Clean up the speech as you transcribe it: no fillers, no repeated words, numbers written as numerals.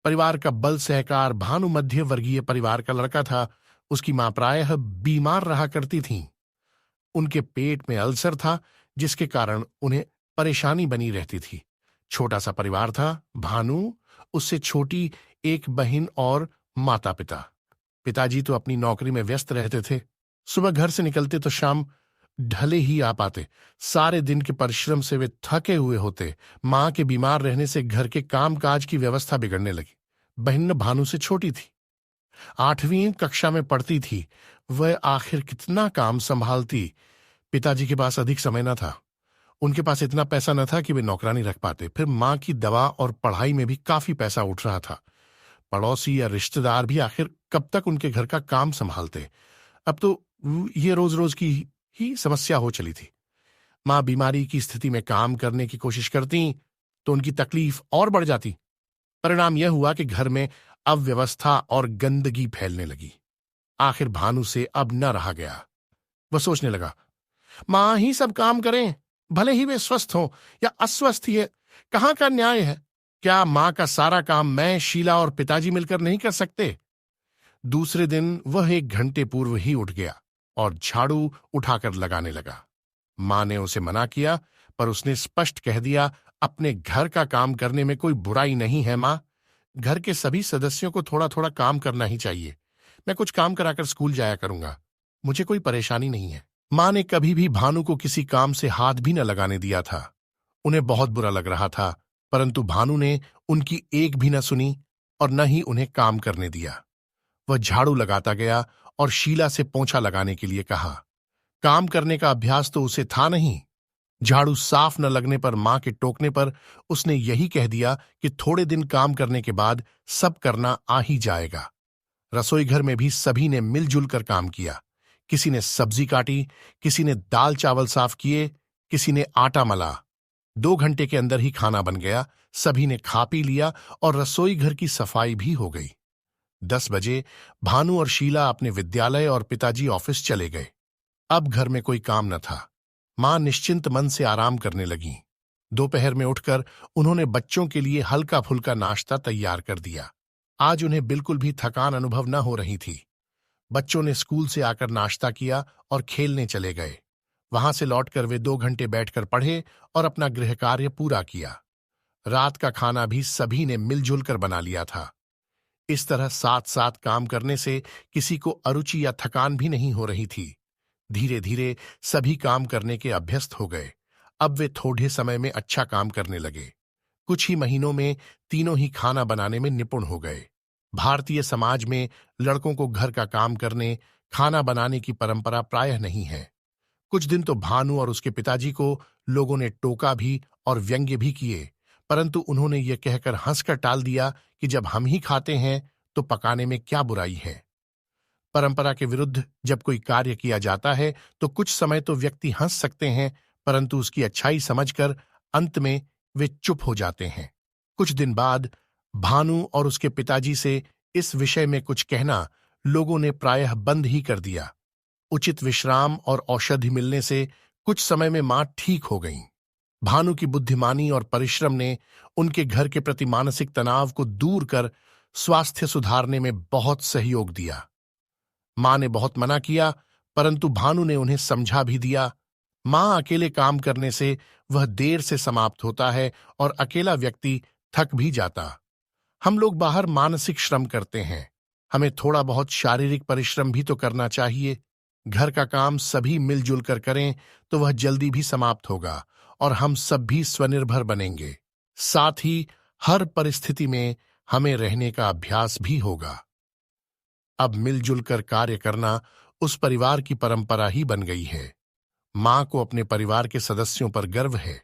परिवार का बल सहकार भानु मध्य वर्गीय परिवार का लड़का था। उसकी मां प्रायः बीमार रहा करती थीं। उनके पेट में अल्सर था, जिसके कारण उन्हें परेशानी बनी रहती थी। छोटा सा परिवार था। भानु, उससे छोटी एक बहन और माता पिता। पिताजी तो अपनी नौकरी में व्यस्त रहते थे। सुबह घर से निकलते तो शाम ढले ही आ पाते। सारे दिन के परिश्रम से वे थके हुए होते। मां के बीमार रहने से घर के कामकाज की व्यवस्था बिगड़ने लगी। बहन भानु से छोटी थी, 8वीं कक्षा में पढ़ती थी। वह आखिर कितना काम संभालती। पिताजी के पास अधिक समय न था। उनके पास इतना पैसा न था कि वे नौकरानी रख पाते। फिर मां की दवा और पढ़ाई में भी काफी पैसा उठ रहा था। पड़ोसी या रिश्तेदार भी आखिर कब तक उनके घर का काम संभालते। अब तो ये रोज रोज की ही समस्या हो चली थी। मां बीमारी की स्थिति में काम करने की कोशिश करती तो उनकी तकलीफ और बढ़ जाती। परिणाम यह हुआ कि घर में अव्यवस्था और गंदगी फैलने लगी। आखिर भानु से अब न रहा गया। वह सोचने लगा, मां ही सब काम करें, भले ही वे स्वस्थ हों या अस्वस्थ ही है। कहां का न्याय है? क्या मां का सारा काम मैं, शीला और पिताजी मिलकर नहीं कर सकते? दूसरे दिन वह 1 घंटे पूर्व ही उठ गया और झाड़ू उठाकर लगाने लगा। मां ने उसे मना किया, पर उसने स्पष्ट कह दिया, अपने घर का काम करने में कोई बुराई नहीं है मां। घर के सभी सदस्यों को थोड़ा थोड़ा काम करना ही चाहिए। मैं कुछ काम कराकर स्कूल जाया करूंगा, मुझे कोई परेशानी नहीं है। मां ने कभी भी भानु को किसी काम से हाथ भी न लगाने दिया था। उन्हें बहुत बुरा लग रहा था, परंतु भानु ने उनकी एक भी न सुनी और न ही उन्हें काम करने दिया। वह झाड़ू लगाता गया और शीला से पोंछा लगाने के लिए कहा। काम करने का अभ्यास तो उसे था नहीं। झाड़ू साफ न लगने पर मां के टोकने पर उसने यही कह दिया कि थोड़े दिन काम करने के बाद सब करना आ ही जाएगा। रसोई घर में भी सभी ने मिलजुल कर काम किया। किसी ने सब्जी काटी, किसी ने दाल चावल साफ किए, किसी ने आटा मला। 2 घंटे के अंदर ही खाना बन गया। सभी ने खा पी लिया और रसोई घर की सफाई भी हो गई। 10 बजे भानु और शीला अपने विद्यालय और पिताजी ऑफिस चले गए। अब घर में कोई काम न था। मां निश्चिंत मन से आराम करने लगी। दोपहर में उठकर उन्होंने बच्चों के लिए हल्का फुल्का नाश्ता तैयार कर दिया। आज उन्हें बिल्कुल भी थकान अनुभव न हो रही थी। बच्चों ने स्कूल से आकर नाश्ता किया और खेलने चले गए। वहां से लौटकर वे 2 घंटे बैठकर पढ़े और अपना गृह कार्य पूरा किया। रात का खाना भी सभी ने मिलजुल कर बना लिया था। इस तरह साथ साथ काम करने से किसी को अरुचि या थकान भी नहीं हो रही थी। धीरे धीरे सभी काम करने के अभ्यस्त हो गए। अब वे थोड़े समय में अच्छा काम करने लगे। कुछ ही महीनों में तीनों ही खाना बनाने में निपुण हो गए। भारतीय समाज में लड़कों को घर का काम करने, खाना बनाने की परंपरा प्रायः नहीं है। कुछ दिन तो भानु और उसके पिताजी को लोगों ने टोका भी और व्यंग्य भी किए, परंतु उन्होंने ये कहकर हंसकर टाल दिया कि जब हम ही खाते हैं तो पकाने में क्या बुराई है। परंपरा के विरुद्ध जब कोई कार्य किया जाता है तो कुछ समय तो व्यक्ति हंस सकते हैं, परंतु उसकी अच्छाई समझकर अंत में वे चुप हो जाते हैं। कुछ दिन बाद भानु और उसके पिताजी से इस विषय में कुछ कहना लोगों ने प्रायः बंद ही कर दिया। उचित विश्राम और औषधि मिलने से कुछ समय में मां ठीक हो गईं। भानु की बुद्धिमानी और परिश्रम ने उनके घर के प्रति मानसिक तनाव को दूर कर स्वास्थ्य सुधारने में बहुत सहयोग दिया। मां ने बहुत मना किया, परंतु भानु ने उन्हें समझा भी दिया। मां अकेले काम करने से वह देर से समाप्त होता है और अकेला व्यक्ति थक भी जाता। हम लोग बाहर मानसिक श्रम करते हैं, हमें थोड़ा बहुत शारीरिक परिश्रम भी तो करना चाहिए। घर का काम सभी मिलजुल कर करें तो वह जल्दी भी समाप्त होगा और हम सब भी स्वनिर्भर बनेंगे। साथ ही हर परिस्थिति में हमें रहने का अभ्यास भी होगा। अब मिलजुल कर कार्य करना उस परिवार की परंपरा ही बन गई है। मां को अपने परिवार के सदस्यों पर गर्व है।